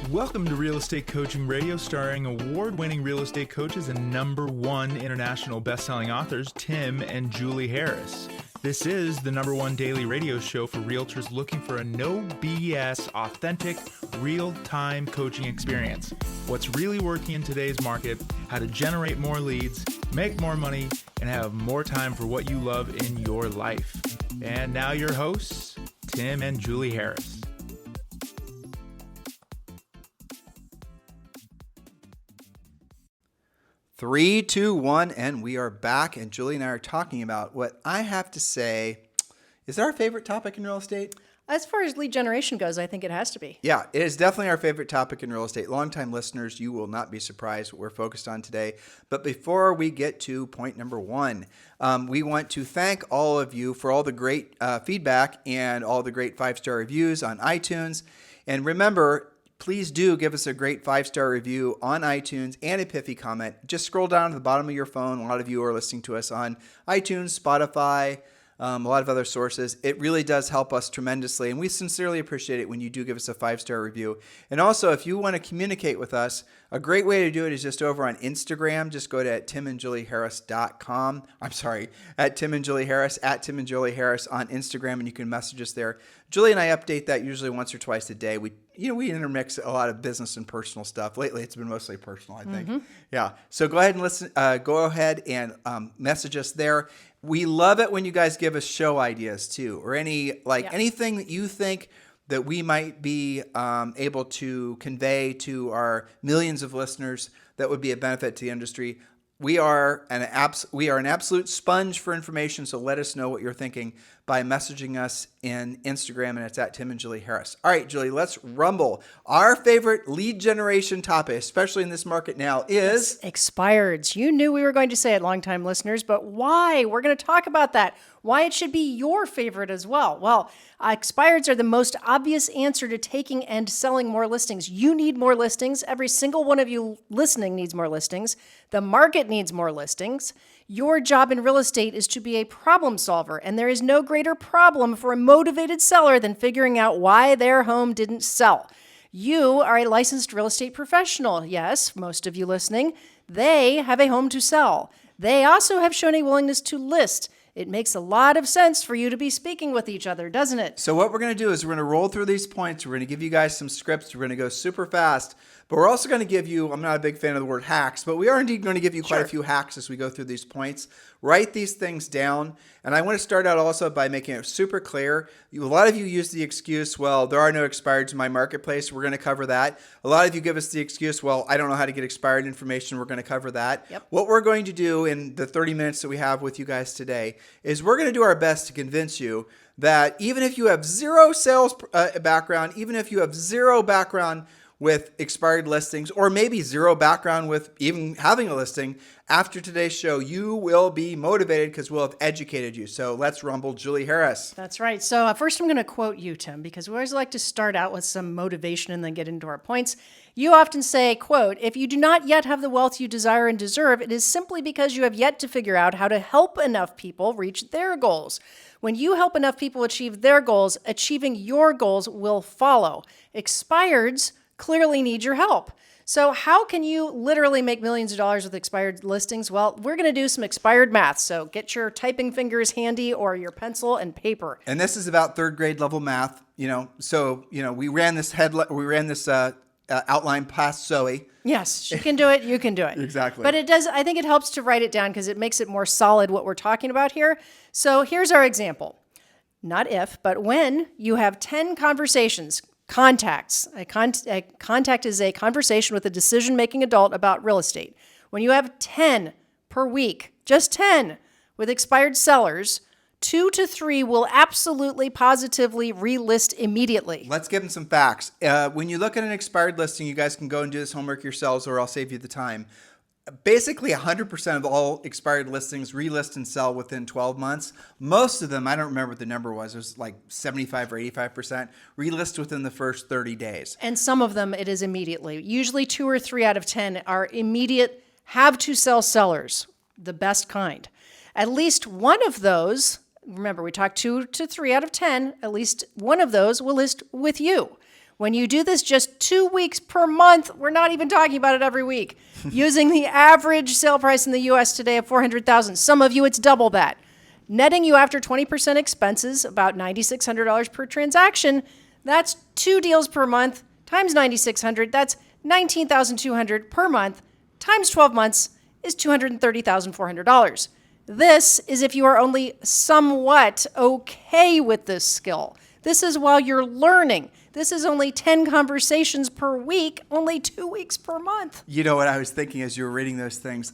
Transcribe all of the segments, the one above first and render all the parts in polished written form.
Welcome to Real Estate Coaching Radio, starring award-winning real estate coaches and #1 international best-selling authors, Tim and Julie Harris. This is the #1 daily radio show for realtors looking for a no BS, authentic, real-time coaching experience. What's really working in today's market, how to generate more leads, make more money, and have more time for what you love in your life. And now your hosts, Tim and Julie Harris. 3, 2, 1, and we are back. And Julie and I are talking about what I have to say is our favorite topic in real estate. As far as lead generation goes, I think it has to be. Yeah, it is definitely our favorite topic in real estate. Longtime listeners, you will not be surprised what we're focused on today. But before we get to point number 1, we want to thank all of you for all the great feedback and all the great 5-star reviews on iTunes. And remember, please do give us a great 5-star review on iTunes and a pithy comment. Just scroll down to the bottom of your phone. A lot of you are listening to us on iTunes, Spotify, a lot of other sources. It really does help us tremendously, and we sincerely appreciate it when you do give us a 5-star review. And also, if you want to communicate with us, a great way to do it is just over on Instagram. Just go to timandjulieharris.com. I'm sorry, at Tim and Julie Harris, at Tim and Julie Harris on Instagram, and you can message us there. Julie and I update that usually once or twice a day. We intermix a lot of business and personal stuff. Lately, it's been mostly personal, I think. Mm-hmm. Yeah. So go ahead and listen. Go ahead and message us there. We love it when you guys give us show ideas too, or anything that you think that we might be able to convey to our millions of listeners that would be a benefit to the industry. We are an absolute sponge for information, so let us know what you're thinking by messaging us in Instagram, and it's at Tim and Julie Harris. All right, Julie, let's rumble. Our favorite lead generation topic, especially in this market now, is expireds. You knew we were going to say it, longtime listeners, but why? We're going to talk about that. Why it should be your favorite as well. Well, expireds are the most obvious answer to taking and selling more listings. You need more listings. Every single one of you listening needs more listings. The market needs more listings. Your job in real estate is to be a problem solver, and there is no greater problem for a motivated seller than figuring out why their home didn't sell. You are a licensed real estate professional. Yes, most of you listening, they have a home to sell. They also have shown a willingness to list. It makes a lot of sense for you to be speaking with each other, doesn't it? So what we're going to do is we're going to roll through these points. We're going to give you guys some scripts. We're going to go super fast. But we're also going to give you, I'm not a big fan of the word hacks, but we are indeed going to give you quite a few hacks as we go through these points. Write these things down. And I want to start out also by making it super clear. A lot of you use the excuse, well, there are no expireds in my marketplace. We're going to cover that. A lot of you give us the excuse, well, I don't know how to get expired information. We're going to cover that. Yep. What we're going to do in the 30 minutes that we have with you guys today is we're going to do our best to convince you that even if you have zero sales background, even if you have zero background with expired listings, or maybe zero background with even having a listing, after today's show, you will be motivated because we'll have educated you. So let's rumble Julie Harris. That's right. So first I'm going to quote you, Tim, because we always like to start out with some motivation and then get into our points. You often say, quote, "If you do not yet have the wealth you desire and deserve, it is simply because you have yet to figure out how to help enough people reach their goals. When you help enough people achieve their goals, achieving your goals will follow. Expireds clearly need your help." So how can you literally make millions of dollars with expired listings? Well, we're going to do some expired math. So get your typing fingers handy or your pencil and paper. And this is about 3rd grade level math. We ran this outline past Zoe. Yes, she can do it. You can do it. Exactly. But I think it helps to write it down because it makes it more solid what we're talking about here. So here's our example. Not if, but when you have 10 conversations, contacts. A contact is a conversation with a decision-making adult about real estate. When you have 10 per week, just 10 with expired sellers, 2 to 3 will absolutely, positively relist immediately. Let's give them some facts. When you look at an expired listing, you guys can go and do this homework yourselves, or I'll save you the time. Basically, 100% of all expired listings relist and sell within 12 months. Most of them, I don't remember what the number was, it was like 75 or 85%, relist within the first 30 days. And some of them, it is immediately. Usually 2 or 3 out of 10 are immediate, have-to-sell sellers, the best kind. At least one of those, remember we talked 2 to 3 out of 10, at least one of those will list with you. When you do this just 2 weeks per month, we're not even talking about it every week, using the average sale price in the U.S. today of $400,000. Some of you, it's double that. Netting you after 20% expenses, about $9,600 per transaction. That's 2 deals per month times $9,600. That's $19,200 per month times 12 months is $230,400. This is if you are only somewhat okay with this skill. This is while you're learning. This is only 10 conversations per week, only 2 weeks per month. You know what I was thinking as you were reading those things?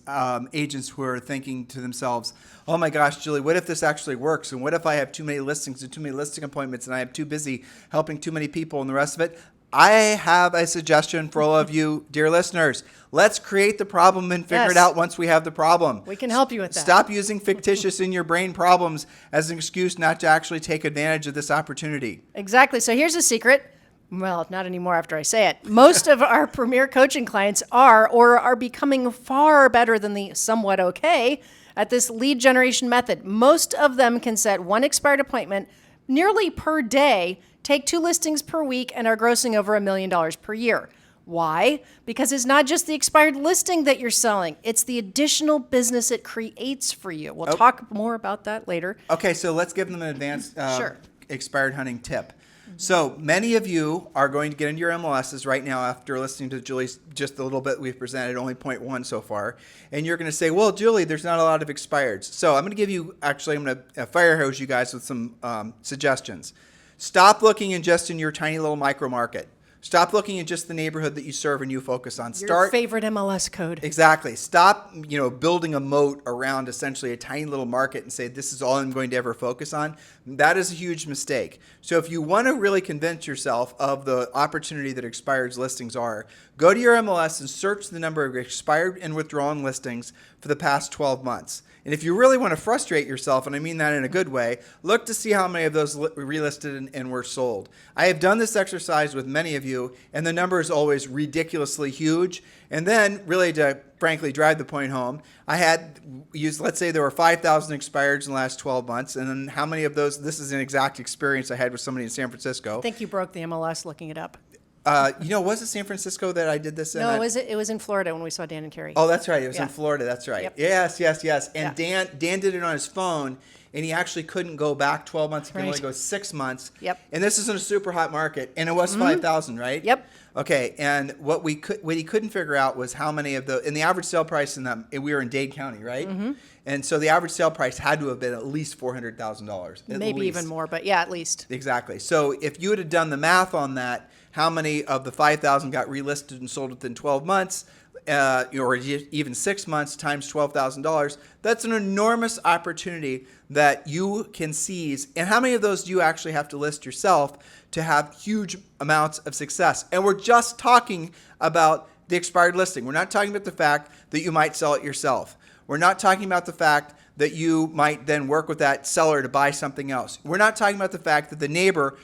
Agents who are thinking to themselves, oh my gosh, Julie, what if this actually works? And what if I have too many listings and too many listing appointments and I am too busy helping too many people and the rest of it? I have a suggestion for all of you, dear listeners. Let's create the problem and figure it out once we have the problem. We can help you with that. Stop using fictitious in your brain problems as an excuse not to actually take advantage of this opportunity. Exactly. So here's a secret. Well, not anymore after I say it. Most of our premier coaching clients are or are becoming far better than the somewhat okay at this lead generation method. Most of them can set one expired appointment nearly per day, take 2 listings per week, and are grossing over $1 million per year. Why? Because it's not just the expired listing that you're selling. It's the additional business it creates for you. We'll talk more about that later. Okay, so let's give them an advanced Sure. expired hunting tip. So many of you are going to get into your MLSs right now after listening to Julie's just a little bit we've presented, only 0.1 so far. And you're going to say, well, Julie, there's not a lot of expireds. So I'm going to give you, actually, I'm going to fire hose you guys with some suggestions. Stop looking in your tiny little micro market. Stop looking at just the neighborhood that you serve and you focus on. Your favorite MLS code. Exactly. Stop, building a moat around essentially a tiny little market and say, this is all I'm going to ever focus on. That is a huge mistake. So if you want to really convince yourself of the opportunity that expired listings are, go to your MLS and search the number of expired and withdrawn listings for the past 12 months. And if you really want to frustrate yourself, and I mean that in a good way, look to see how many of those relisted and were sold. I have done this exercise with many of you, and the number is always ridiculously huge. And then, really to frankly drive the point home, I had used, let's say there were 5,000 expireds in the last 12 months, and then how many of those, this is an exact experience I had with somebody in San Francisco. I think you broke the MLS looking it up. Was it San Francisco that I did this in? No, it was in Florida when we saw Dan and Carrie. Oh, that's right. It was in Florida. That's right. Yep. Yes. And Dan did it on his phone, and he actually couldn't go back 12 months. He could only go 6 months. Yep. And this is in a super hot market, and it was 5,000, right? Yep. Okay. And what he couldn't figure out was how many of and the average sale price in them. We were in Dade County, right? Mm-hmm. And so the average sale price had to have been at least $400,000. Maybe even more, but yeah, at least. Exactly. So if you would have done the math on that, how many of the 5,000 got relisted and sold within 12 months, or even 6 months times $12,000, that's an enormous opportunity that you can seize. And how many of those do you actually have to list yourself to have huge amounts of success? And we're just talking about the expired listing. We're not talking about the fact that you might sell it yourself. We're not talking about the fact that you might then work with that seller to buy something else. We're not talking about the fact that the neighbor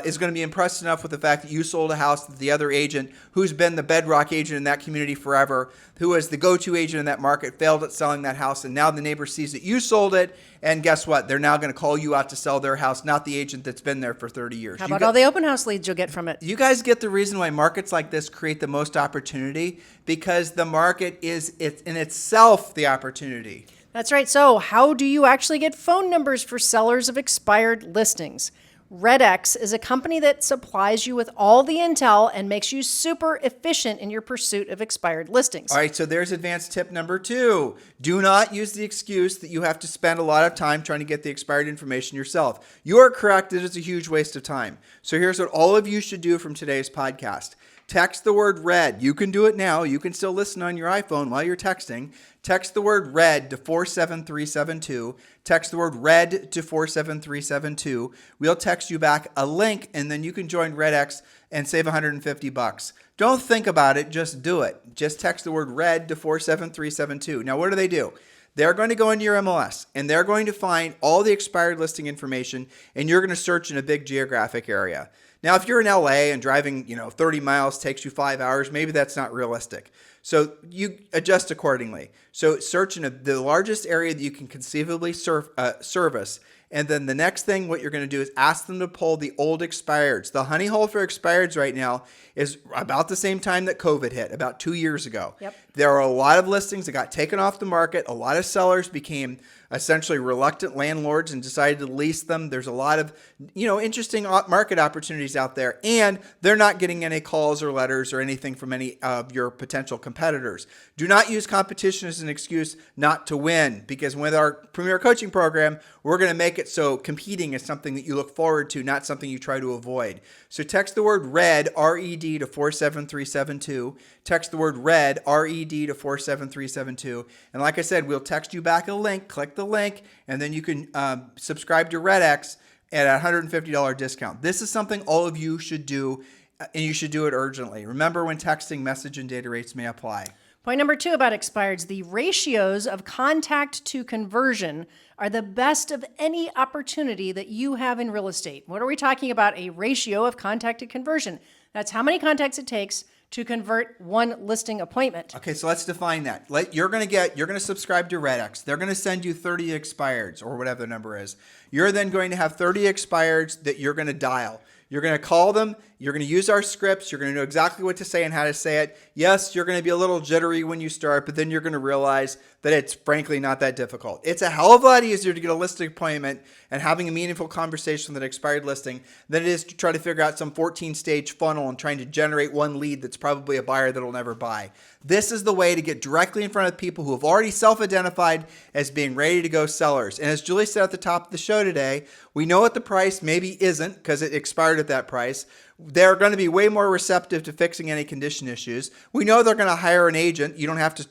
is going to be impressed enough with the fact that you sold a house that the other agent, who's been the bedrock agent in that community forever, who is the go-to agent in that market, failed at selling that house, and now the neighbor sees that you sold it, and guess what? They're now going to call you out to sell their house, not the agent that's been there for 30 years. How about all the open house leads you'll get from it? You guys get the reason why markets like this create the most opportunity, because the market is in itself the opportunity. That's right. So how do you actually get phone numbers for sellers of expired listings? RedX is a company that supplies you with all the intel and makes you super efficient in your pursuit of expired listings. All right, so there's advanced tip number 2. Do not use the excuse that you have to spend a lot of time trying to get the expired information yourself. You are correct. It is a huge waste of time. So here's what all of you should do from today's podcast. Text the word RED. You can do it now. You can still listen on your iPhone while you're texting. Text the word RED to 47372. Text the word RED to 47372. We'll text you back a link, and then you can join RedX and save $150. Don't think about it. Just do it. Just text the word RED to 47372. Now, what do? They're going to go into your MLS, and they're going to find all the expired listing information, and you're going to search in a big geographic area. Now, if you're in LA and driving, 30 miles takes you 5 hours, maybe that's not realistic. So you adjust accordingly. So search in the largest area that you can conceivably service, And then the next thing, what you're going to do is ask them to pull the old expireds. The honey hole for expireds right now is about the same time that COVID hit, about 2 years ago. Yep. There are a lot of listings that got taken off the market. A lot of sellers became essentially reluctant landlords and decided to lease them. There's a lot of, interesting market opportunities out there, and they're not getting any calls or letters or anything from any of your potential competitors. Do not use competition as an excuse not to win, because with our Premier Coaching Program, we're going to make it so competing is something that you look forward to, not something you try to avoid. So text the word RED, R-E-D, to 47372. Text the word RED, R-E-D, to 47372. And like I said, we'll text you back a link. Click the link, and then you can subscribe to RedX at a $150 discount. This is something all of you should do, and you should do it urgently. Remember, when texting, message and data rates may apply. Point number 2 about expireds: the ratios of contact to conversion are the best of any opportunity that you have in real estate. What are we talking about? A ratio of contact to conversion. That's how many contacts it takes to convert one listing appointment. Okay, so let's define that. You're going to subscribe to RedX. They're going to send you 30 expireds, or whatever the number is. You're then going to have 30 expireds that you're going to dial. You're going to call them. You're going to use our scripts. You're going to know exactly what to say and how to say it. Yes, you're going to be a little jittery when you start, but then you're going to realize that it's frankly not that difficult. It's a hell of a lot easier to get a listing appointment and having a meaningful conversation with an expired listing than it is to try to figure out some 14-stage funnel and trying to generate one lead that's probably a buyer that'll never buy. This is the way to get directly in front of people who have already self-identified as being ready to go sellers. And as Julie said at the top of the show today, we know what the price maybe isn't because it expired at that price. They're going to be way more receptive to fixing any condition issues. We know they're going to hire an agent. You don't have to,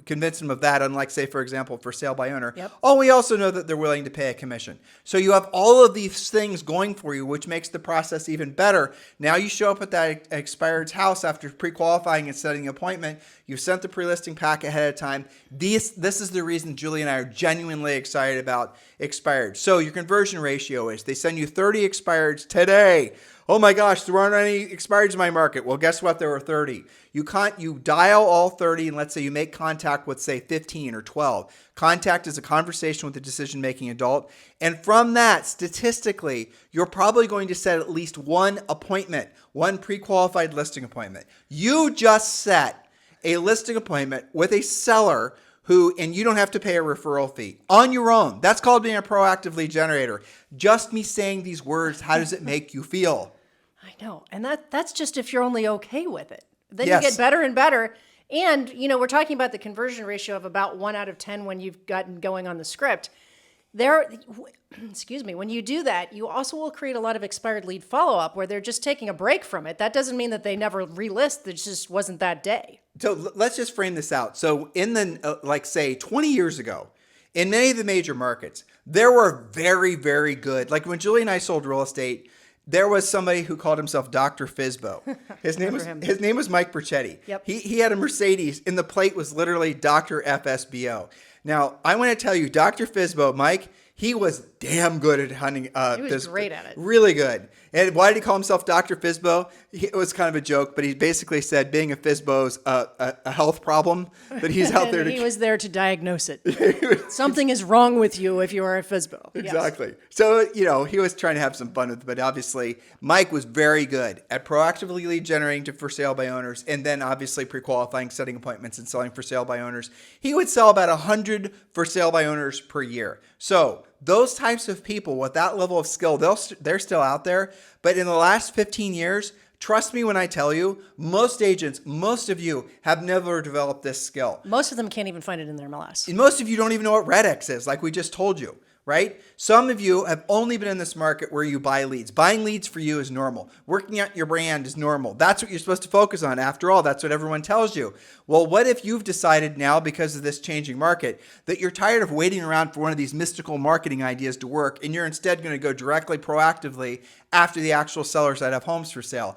convince them of that, unlike, say, for example, for sale by owner. Yep. Oh, we also know that they're willing to pay a commission. So you have all of these things going for you, which makes the process even better. Now you show up at that expired's house after pre-qualifying and setting an appointment. You sent the pre-listing pack ahead of time. This is the reason Julie and I are genuinely excited about expired. So your conversion ratio is they send you 30 expireds today. Oh my gosh, there aren't any expireds in my market. Well, guess what? There were 30. You dial all 30, and let's say you make contact with, say, 15 or 12. Contact is a conversation with a decision-making adult. And from that, statistically, you're probably going to set at least one appointment, one pre-qualified listing appointment. You just set a listing appointment with a seller and you don't have to pay a referral fee on your own. That's called being a proactive lead generator. Just me saying these words, how does it make you feel? I know. And that's just if you're only okay with it. Then Yes. you get better and better. And, we're talking about the conversion ratio of about 1 out of 10 when you've gotten going on the script. When you do that, you also will create a lot of expired lead follow-up where they're just taking a break from it. That doesn't mean that they never relist. It just wasn't that day. So let's just frame this out. So in the, say 20 years ago, in many of the major markets, there were very, very good, like when Julie and I sold real estate, there was somebody who called himself Dr. Fizbo. His name was Mike Perchetti. Yep. He had a Mercedes, and the plate was literally Dr. FSBO. Now, I want to tell you, Dr. Fizbo, Mike, he was damn good at hunting. He was great at it. Really good. And why did he call himself Dr. Fizbo? It was kind of a joke, but he basically said being a Fizbo's a health problem, that he's out there. He was there to diagnose it. Something is wrong with you if you are a Fizbo. Exactly. Yes. So, he was trying to have some fun with it, but obviously Mike was very good at proactively lead generating for sale by owners, and then obviously pre-qualifying, setting appointments, and selling for sale by owners. He would sell about 100 for sale by owners per year. So those types of people with that level of skill, they're still out there. But in the last 15 years, trust me when I tell you, most agents, most of you have never developed this skill. Most of them can't even find it in their MLS. And most of you don't even know what RedX is, like we just told you, right? Some of you have only been in this market where you buy leads. Buying leads for you is normal. Working out your brand is normal. That's what you're supposed to focus on. After all, that's what everyone tells you. Well, what if you've decided now, because of this changing market, that you're tired of waiting around for one of these mystical marketing ideas to work, and you're instead going to go directly proactively after the actual sellers that have homes for sale?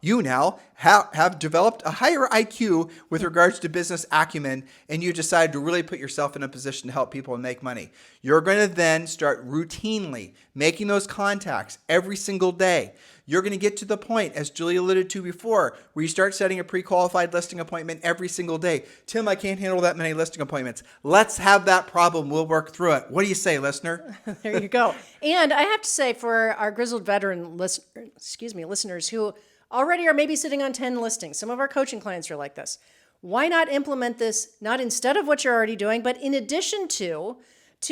You now have developed a higher IQ with regards to business acumen, and you decide to really put yourself in a position to help people and make money. You're going to then start routinely making those contacts every single day. you're going to get to the point, as Julie alluded to before, where you start setting a pre-qualified listing appointment every single day. Tim, I can't handle that many listing appointments. Let's have that problem. We'll work through it. What do you say, listener? There you go. And I have to say, for our grizzled veteran listeners who already are maybe sitting on 10 listings, some of our coaching clients are like this. Why not implement this, not instead of what you're already doing, but in addition to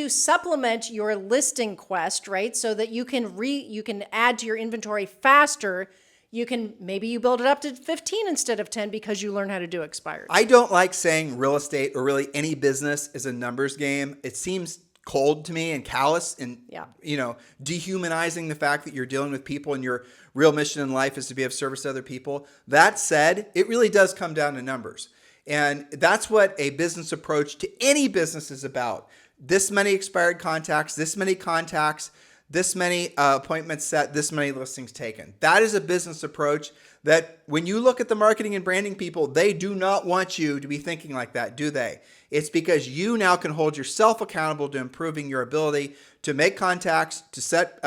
supplement your listing quest, right? So that you can add to your inventory faster. Maybe you build it up to 15 instead of 10 because you learn how to do expired. I don't like saying real estate or really any business is a numbers game. It seems cold to me and callous and, dehumanizing the fact that you're dealing with people and your real mission in life is to be of service to other people. That said, it really does come down to numbers. And that's what a business approach to any business is about. This many expired contacts, this many appointments set, this many listings taken. That is a business approach that when you look at the marketing and branding people, they do not want you to be thinking like that, do they? It's because you now can hold yourself accountable to improving your ability to make contacts, to set,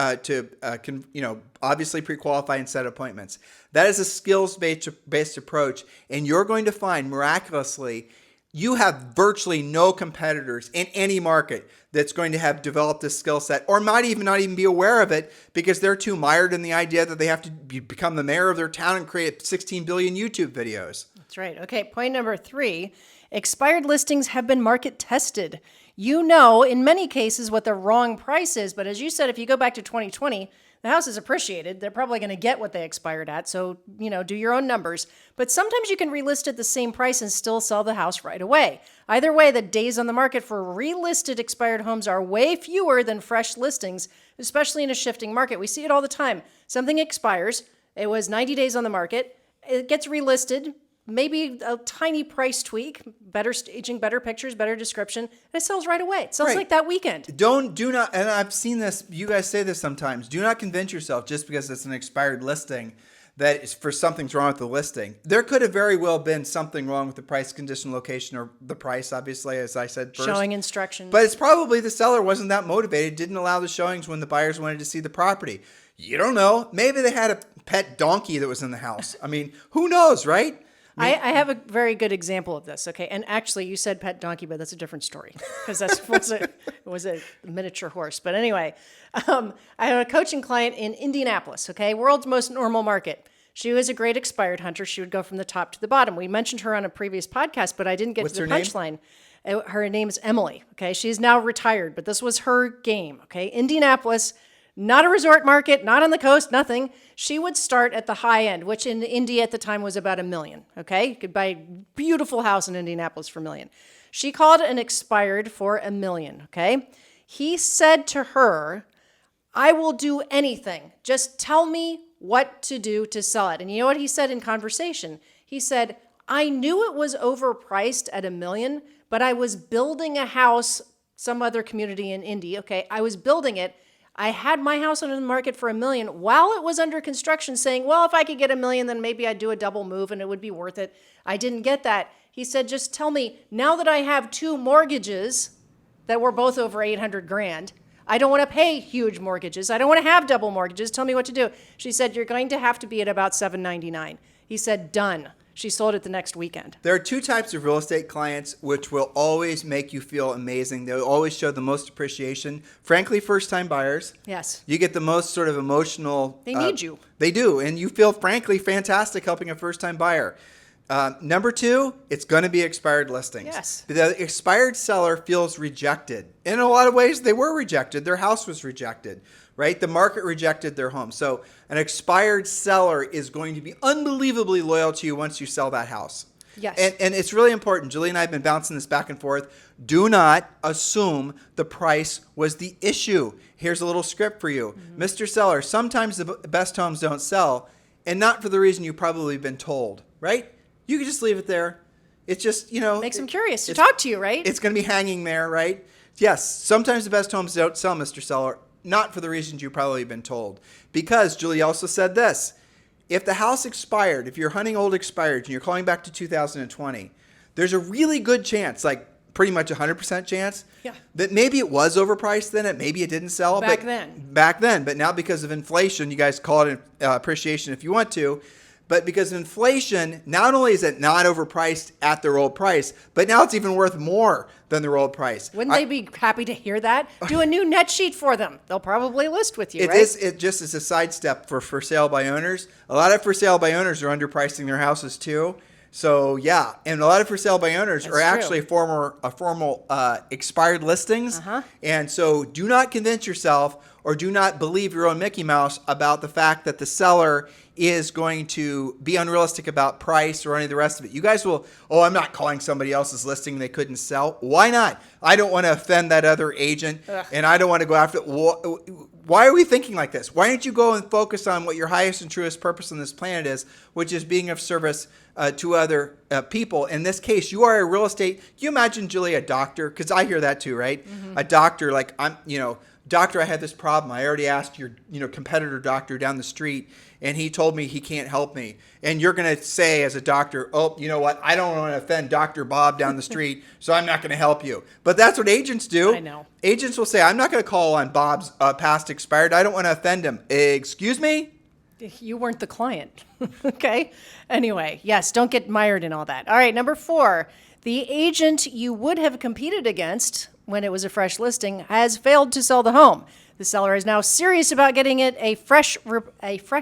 obviously pre-qualify and set appointments. That is a skills-based approach, and you're going to find miraculously you have virtually no competitors in any market that's going to have developed this skill set or might even not even be aware of it because they're too mired in the idea that they have to become the mayor of their town and create 16 billion YouTube videos. That's right. Okay, point number 3, expired listings have been market tested. You know, in many cases, what the wrong price is, but as you said, if you go back to 2020, the house is appreciated. They're probably going to get what they expired at. So, do your own numbers. But sometimes you can relist at the same price and still sell the house right away. Either way, the days on the market for relisted expired homes are way fewer than fresh listings, especially in a shifting market. We see it all the time. Something expires. It was 90 days on the market. It gets relisted. Maybe a tiny price tweak, better staging, better pictures, better description, and it sells right away. It sells like that weekend. Do not, and I've seen this, you guys say this sometimes, do not convince yourself just because it's an expired listing that is for something's wrong with the listing. There could have very well been something wrong with the price, condition, location, or the price, obviously, as I said first. Showing instructions. But it's probably the seller wasn't that motivated, didn't allow the showings when the buyers wanted to see the property. You don't know. Maybe they had a pet donkey that was in the house. I mean, who knows, right? I have a very good example of this, okay? And actually, you said pet donkey, but that's a different story because it was a miniature horse. But anyway, I had a coaching client in Indianapolis, okay? World's most normal market. She was a great expired hunter. She would go from the top to the bottom. We mentioned her on a previous podcast, but I didn't get to the punchline. Her name is Emily, okay? She's now retired, but this was her game, okay? Indianapolis, not a resort market, not on the coast, nothing. She would start at the high end, which in Indy at the time was about $1 million, okay? You could buy a beautiful house in Indianapolis for $1 million. She called an expired for $1 million, okay? He said to her, I will do anything. Just tell me what to do to sell it. And you know what he said in conversation? He said, I knew it was overpriced at $1 million, but I was building a house, some other community in Indy, okay? I was building it. I had my house on the market for $1 million while it was under construction saying, well, if I could get $1 million, then maybe I'd do a double move and it would be worth it. I didn't get that. He said, just tell me, now that I have 2 mortgages that were both over $800,000, I don't want to pay huge mortgages. I don't want to have double mortgages. Tell me what to do. She said, you're going to have to be at about $799. He said, done. She sold it the next weekend. There are 2 types of real estate clients which will always make you feel amazing. They'll always show the most appreciation. Frankly, first-time buyers. Yes. You get the most sort of emotional... They need you. They do. And you feel, frankly, fantastic helping a first-time buyer. Number 2, it's going to be expired listings. Yes. The expired seller feels rejected. In a lot of ways, they were rejected. Their house was rejected, right? The market rejected their home. So an expired seller is going to be unbelievably loyal to you once you sell that house. Yes. And it's really important. Julie and I have been bouncing this back and forth. Do not assume the price was the issue. Here's a little script for you. Mr. Seller, sometimes the best homes don't sell, and not for the reason you've probably been told, right? You can just leave it there. It's just, makes them curious to talk to you, right? It's going to be hanging there, right? Yes, sometimes the best homes don't sell, Mr. Seller, not for the reasons you've probably been told. Because Julie also said this, if the house expired, if you're hunting old expireds and you're calling back to 2020, there's a really good chance, like pretty much 100% chance Yeah. that maybe it was overpriced then, maybe it didn't sell Back then. Back then, but now because of inflation, you guys call it appreciation if you want to, but because of inflation, not only is it not overpriced at their old price, but now it's even worth more than their old price. Wouldn't they be happy to hear that? Do a new net sheet for them. They'll probably list with you, It right? it just is a sidestep for sale by owners. A lot of for sale by owners are underpricing their houses too. So yeah, and a lot of for sale by owners are actually formal expired listings. And so do not convince yourself or do not believe your own Mickey Mouse about the fact that the seller is going to be unrealistic about price or any of the rest of it. You guys will, I'm not calling somebody else's listing they couldn't sell. Why not? I don't want to offend that other agent and I don't want to go after Why are we thinking like this? Why don't you go and focus on what your highest and truest purpose on this planet is, which is being of service to other people. In this case, you are a real estate. Can you imagine, Julie, a doctor? Because I hear that too, right? A doctor, like doctor, I had this problem. I already asked your, competitor doctor down the street, and he told me he can't help me. And you're going to say as a doctor, oh, you know what? I don't want to offend Dr. Bob down the street, so I'm not going to help you. But that's what agents do. I know. Agents will say, I'm not going to call on Bob's past expired. I don't want to offend him. Excuse me? You weren't the client. Okay. Anyway, yes, don't get mired in all that. All right, number 4, the agent you would have competed against when it was a fresh listing has failed to sell the home. The seller is now serious about getting it a fresh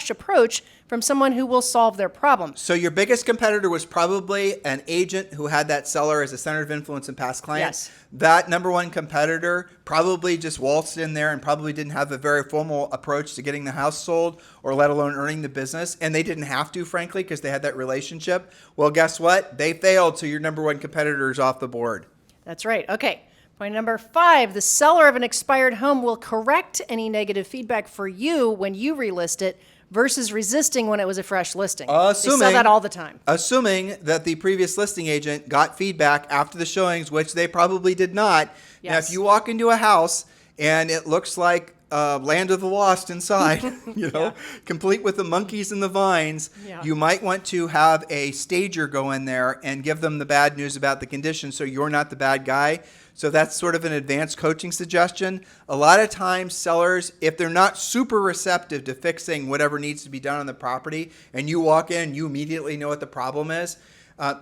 approach from someone who will solve their problem. So your biggest competitor was probably an agent who had that seller as a center of influence in past clients. Yes. That number one competitor probably just waltzed in there and probably didn't have a very formal approach to getting the house sold or let alone earning the business. And they didn't have to, frankly, because they had that relationship. Well, guess what? They failed, so your number one competitor is off the board. That's right. Okay. Point number 5, the seller of an expired home will correct any negative feedback for you when you relist it versus resisting when it was a fresh listing. They sell that all the time. Assuming that the previous listing agent got feedback after the showings, which they probably did not. Yes. Now, if you walk into a house and it looks like Land of the Lost inside, complete with the monkeys and the vines, you might want to have a stager go in there and give them the bad news about the condition so you're not the bad guy. So that's sort of an advanced coaching suggestion. A lot of times sellers, if they're not super receptive to fixing whatever needs to be done on the property, and you walk in and you immediately know what the problem is,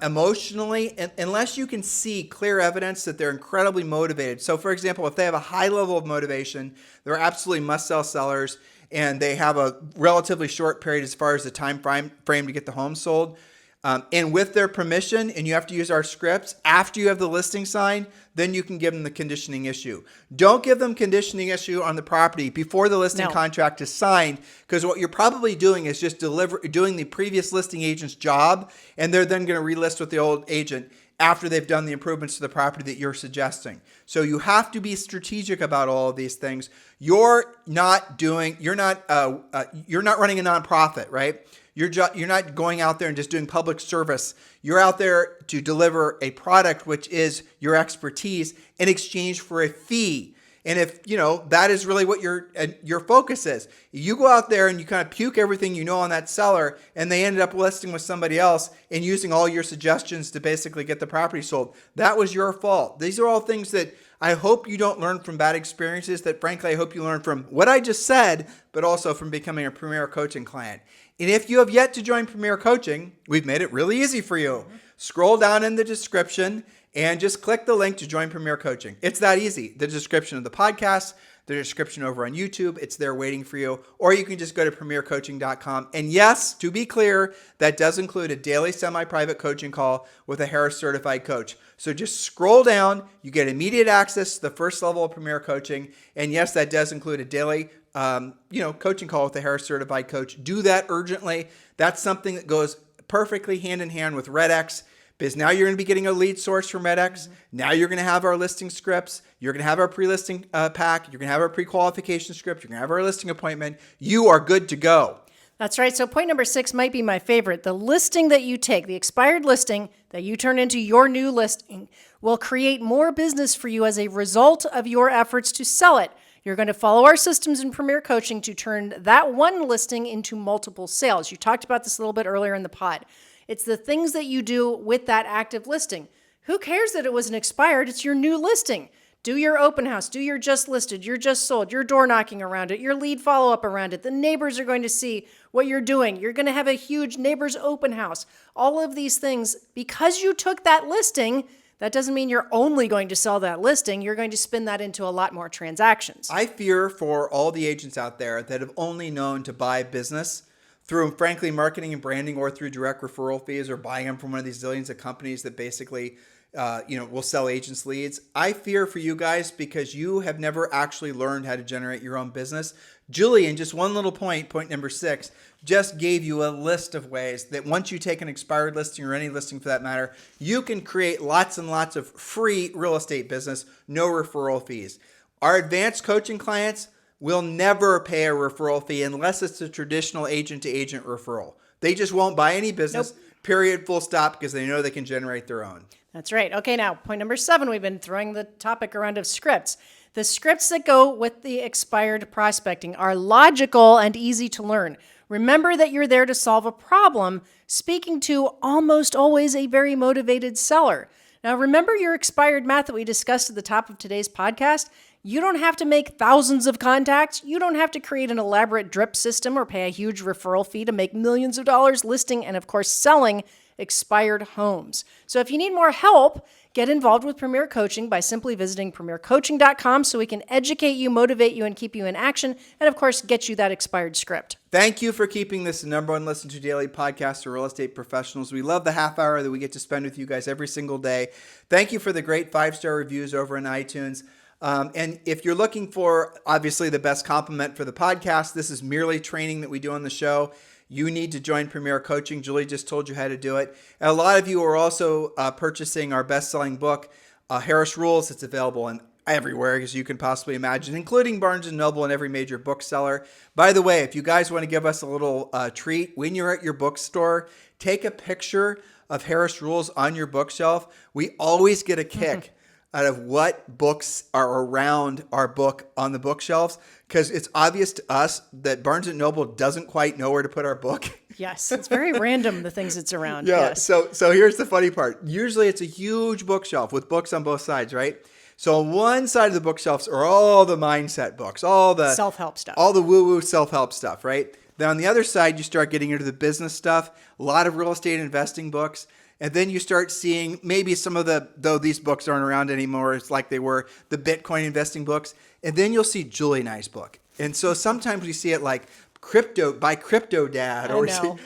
emotionally, unless you can see clear evidence that they're incredibly motivated. So for example, if they have a high level of motivation, they're absolutely must-sell sellers, and they have a relatively short period as far as the time frame to get the home sold, and with their permission, and you have to use our scripts, after you have the listing signed, then you can give them the conditioning issue. Don't give them conditioning issue on the property before the listing contract is signed, because what you're probably doing is just doing the previous listing agent's job, and they're then going to relist with the old agent after they've done the improvements to the property that you're suggesting. So you have to be strategic about all of these things. You're not running a nonprofit, right? You're not going out there and just doing public service. You're out there to deliver a product which is your expertise in exchange for a fee. And if, that is really what your focus is. You go out there and you kind of puke everything you know on that seller, and they ended up listing with somebody else and using all your suggestions to basically get the property sold. That was your fault. These are all things that I hope you don't learn from bad experiences, that frankly I hope you learn from what I just said, but also from becoming a Premier Coaching client. And if you have yet to join Premier Coaching, we've made it really easy for you. Scroll down in the description and just click the link to join Premier Coaching. It's that easy. The description of the podcast, the description over on YouTube, it's there waiting for you. Or you can just go to premiercoaching.com. And yes, to be clear, that does include a daily semi-private coaching call with a Harris certified coach. So just scroll down, you get immediate access to the first level of Premier Coaching. And yes, that does include a daily coaching call with a Harris certified coach. Do that urgently. That's something that goes perfectly hand in hand with RedX, because now you're going to be getting a lead source from RedX. Now you're going to have our listing scripts. You're going to have our pre-listing pack. You're going to have our pre-qualification script. You're going to have our listing appointment. You are good to go. That's right. So point number 6 might be my favorite. The listing that you take, the expired listing that you turn into your new listing, will create more business for you as a result of your efforts to sell it. You're going to follow our systems in Premier Coaching to turn that one listing into multiple sales. You talked about this a little bit earlier in the pod. It's the things that you do with that active listing. Who cares that it wasn't expired? It's your new listing. Do your open house, do your just listed, your just sold, your door knocking around it, your lead follow-up around it. The neighbors are going to see what you're doing. You're going to have a huge neighbors open house. All of these things, because you took that listing, that doesn't mean you're only going to sell that listing. You're going to spin that into a lot more transactions. I fear for all the agents out there that have only known to buy business through, frankly, marketing and branding or through direct referral fees or buying them from one of these zillions of companies that basically will sell agents leads. I fear for you guys because you have never actually learned how to generate your own business. Julie, in just one little point number 6, just gave you a list of ways that once you take an expired listing or any listing for that matter, you can create lots and lots of free real estate business, no referral fees. Our advanced coaching clients will never pay a referral fee unless it's a traditional agent-to-agent referral. They just won't buy any business, period, full stop, because they know they can generate their own. That's right. Okay, now, point number 7, we've been throwing the topic around of scripts. The scripts that go with the expired prospecting are logical and easy to learn. Remember that you're there to solve a problem, speaking to almost always a very motivated seller. Now, remember your expired math that we discussed at the top of today's podcast? You don't have to make thousands of contacts. You don't have to create an elaborate drip system or pay a huge referral fee to make millions of dollars listing and, of course, selling expired homes. So if you need more help, get involved with Premier Coaching by simply visiting premiercoaching.com so we can educate you, motivate you, and keep you in action, and of course, get you that expired script. Thank you for keeping this the number one listen to daily podcast for real estate professionals. We love the half hour that we get to spend with you guys every single day. Thank you for the great 5-star reviews over in iTunes. And if you're looking for, obviously, the best compliment for the podcast, this is merely training that we do on the show. You need to join Premier Coaching. Julie just told you how to do it. And a lot of you are also purchasing our best-selling book, Harris Rules. It's available in everywhere, as you can possibly imagine, including Barnes & Noble and every major bookseller. By the way, if you guys want to give us a little treat, when you're at your bookstore, take a picture of Harris Rules on your bookshelf. We always get a kick out of what books are around our book on the bookshelves, because it's obvious to us that Barnes & Noble doesn't quite know where to put our book. Yes, it's very random, the things it's around. Yeah, yes. So here's the funny part. Usually it's a huge bookshelf with books on both sides, right? So on one side of the bookshelves are all the mindset books, all the self-help stuff, all the woo-woo self-help stuff, right? Then on the other side, you start getting into the business stuff, a lot of real estate investing books. And then you start seeing maybe some of though these books aren't around anymore, it's like they were, the Bitcoin investing books. And then you'll see Julie and I's book. And so sometimes we see it like Crypto Dad, or different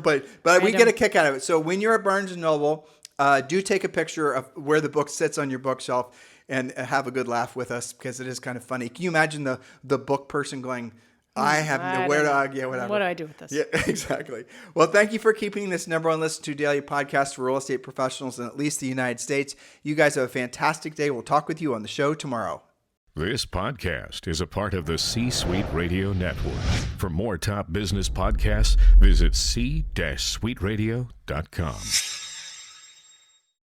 places. But we get a kick out of it. So when you're at Barnes & Noble, do take a picture of where the book sits on your bookshelf and have a good laugh with us, because it is kind of funny. Can you imagine the book person going, I have nowhere to, whatever. What do I do with this? Yeah, exactly. Well, thank you for keeping this number one listen to daily podcast for real estate professionals in at least the United States. You guys have a fantastic day. We'll talk with you on the show tomorrow. This podcast is a part of the C-Suite Radio Network. For more top business podcasts, visit c-suiteradio.com.